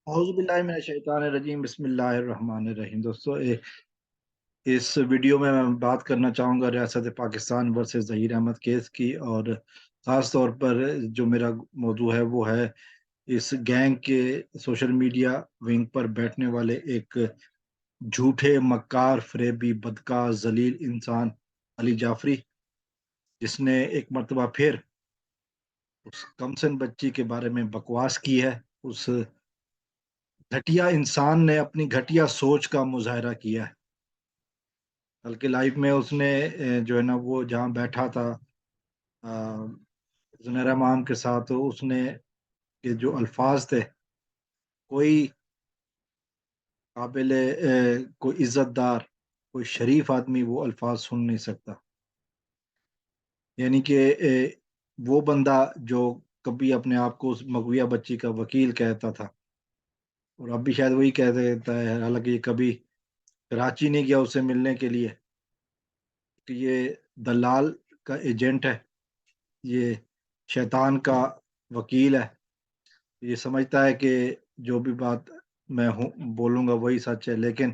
اعوذ باللہ من الشیطان الرجیم بسم اللہ الرحمن الرحیم دوستو اس ویڈیو میں بات کرنا چاہوں گا ریاست پاکستان ورسز ظہیر احمد کیس کی، اور خاص طور پر جو میرا موضوع ہے وہ ہے اس گینگ کے سوشل میڈیا ونگ پر بیٹھنے والے ایک جھوٹے مکار فریبی بدکار ذلیل انسان علی جعفری، جس نے ایک مرتبہ پھر اس کمسن بچی کے بارے میں بکواس کی ہے۔ اس گھٹیا انسان نے اپنی گھٹیا سوچ کا مظاہرہ کیا ہے۔ کل کے لائف میں اس نے جو ہے نا وہ جہاں بیٹھا تھا زنیرہ امام کے ساتھ، تو اس نے کے جو الفاظ تھے، کوئی قابل کوئی عزت دار، کوئی شریف آدمی وہ الفاظ سن نہیں سکتا۔ یعنی کہ وہ بندہ جو کبھی اپنے آپ کو اس مغویہ بچی کا وکیل کہتا تھا، اور اب بھی شاید وہی کہہ دیتا ہے، حالانکہ یہ کبھی کراچی نہیں گیا اس سے ملنے کے لیے، کہ یہ دلال کا ایجنٹ ہے، یہ شیطان کا وکیل ہے۔ یہ سمجھتا ہے کہ جو بھی بات میں بولوں گا وہی سچ ہے، لیکن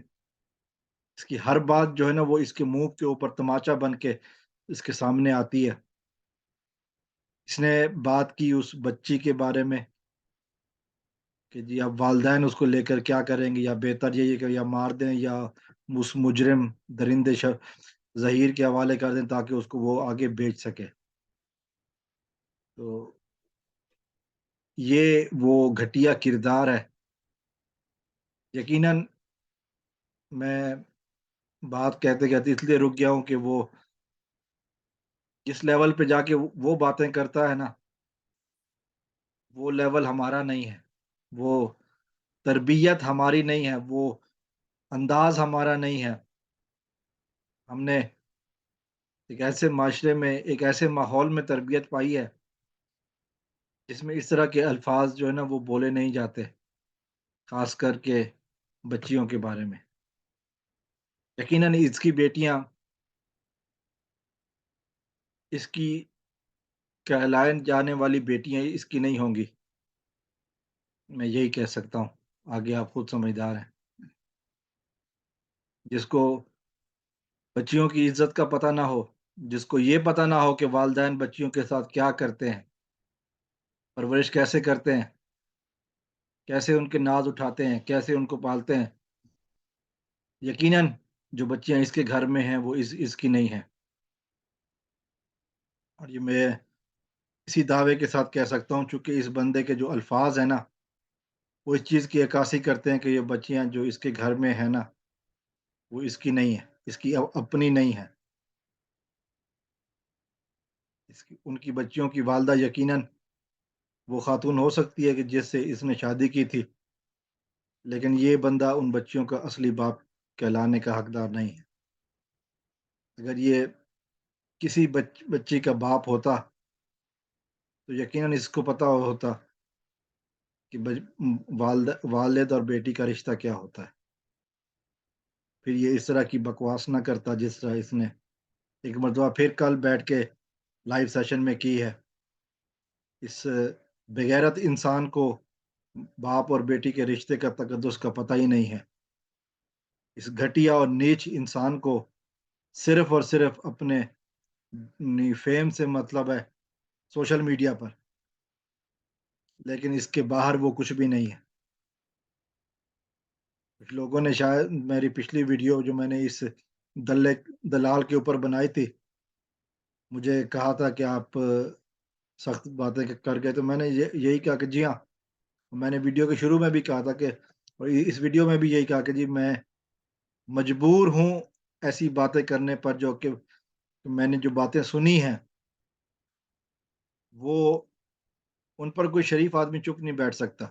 اس کی ہر بات جو ہے نا وہ اس کے منہ کے اوپر تماچا بن کے اس کے سامنے آتی ہے۔ اس نے بات کی اس بچی کے بارے میں کہ جی اب والدین اس کو لے کر کیا کریں گے، یا بہتر یہی ہے کہ یا مار دیں یا اس مجرم درندے ظہیر کے حوالے کر دیں تاکہ اس کو وہ آگے بیچ سکے۔ تو یہ وہ گھٹیا کردار ہے۔ یقیناً میں بات کہتے کہتے اس لیے رک گیا ہوں کہ وہ جس لیول پہ جا کے وہ باتیں کرتا ہے نا، وہ لیول ہمارا نہیں ہے، وہ تربیت ہماری نہیں ہے، وہ انداز ہمارا نہیں ہے۔ ہم نے ایک ایسے معاشرے میں، ایک ایسے ماحول میں تربیت پائی ہے جس میں اس طرح کے الفاظ جو ہے نا وہ بولے نہیں جاتے، خاص کر کے بچیوں کے بارے میں۔ یقیناً اس کی بیٹیاں اس کی کہلائے جانے والی بیٹیاں اس کی نہیں ہوں گی، میں یہی کہہ سکتا ہوں، آگے آپ خود سمجھدار ہیں۔ جس کو بچیوں کی عزت کا پتہ نہ ہو، جس کو یہ پتہ نہ ہو کہ والدین بچیوں کے ساتھ کیا کرتے ہیں، پرورش کیسے کرتے ہیں، کیسے ان کے ناز اٹھاتے ہیں، کیسے ان کو پالتے ہیں، یقیناً جو بچیاں اس کے گھر میں ہیں وہ اس کی نہیں ہیں۔ اور یہ میں اسی دعوے کے ساتھ کہہ سکتا ہوں، چونکہ اس بندے کے جو الفاظ ہیں نا وہ اس چیز کی عکاسی کرتے ہیں کہ یہ بچیاں جو اس کے گھر میں ہیں نا وہ اس کی نہیں ہے، اس کی اپنی نہیں ہے۔ ان کی بچیوں کی والدہ یقیناً وہ خاتون ہو سکتی ہے کہ جس سے اس نے شادی کی تھی، لیکن یہ بندہ ان بچیوں کا اصلی باپ کہلانے کا حقدار نہیں ہے۔ اگر یہ کسی بچی کا باپ ہوتا تو یقیناً اس کو پتا ہوتا کہ والد اور بیٹی کا رشتہ کیا ہوتا ہے، پھر یہ اس طرح کی بکواس نہ کرتا جس طرح اس نے ایک مرتبہ پھر کل بیٹھ کے لائیو سیشن میں کی ہے۔ اس بغیرت انسان کو باپ اور بیٹی کے رشتے کا تقدس کا پتہ ہی نہیں ہے۔ اس گھٹیا اور نیچ انسان کو صرف اور صرف اپنے فیم سے مطلب ہے سوشل میڈیا پر، لیکن اس کے باہر وہ کچھ بھی نہیں ہے۔ کچھ لوگوں نے شاید میری پچھلی ویڈیو جو میں نے اس دلال کے اوپر بنائی تھی، مجھے کہا تھا کہ آپ سخت باتیں کر گئے، تو میں نے یہی کہا کہ جی ہاں، میں نے ویڈیو کے شروع میں بھی کہا تھا کہ، اور اس ویڈیو میں بھی یہی کہا کہ جی میں مجبور ہوں ایسی باتیں کرنے پر، جو کہ میں نے جو باتیں سنی ہیں وہ ان پر کوئی شریف آدمی چپ نہیں بیٹھ سکتا۔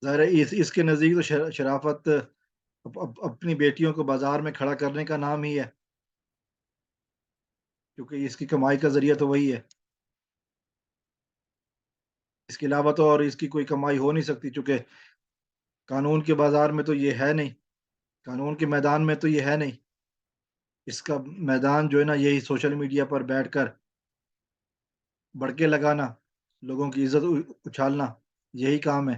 ظاہر ہے اس کے نزدیک تو شرافت اپنی بیٹیوں کو بازار میں کھڑا کرنے کا نام ہی ہے، کیونکہ اس کی کمائی کا ذریعہ تو وہی ہے۔ اس کے علاوہ تو اور اس کی کوئی کمائی ہو نہیں سکتی، چونکہ قانون کے بازار میں تو یہ ہے نہیں، قانون کے میدان میں تو یہ ہے نہیں۔ اس کا میدان جو ہے نا یہی سوشل میڈیا پر بیٹھ کر بڑکے لگانا، لوگوں کی عزت اچھالنا، یہی کام ہے۔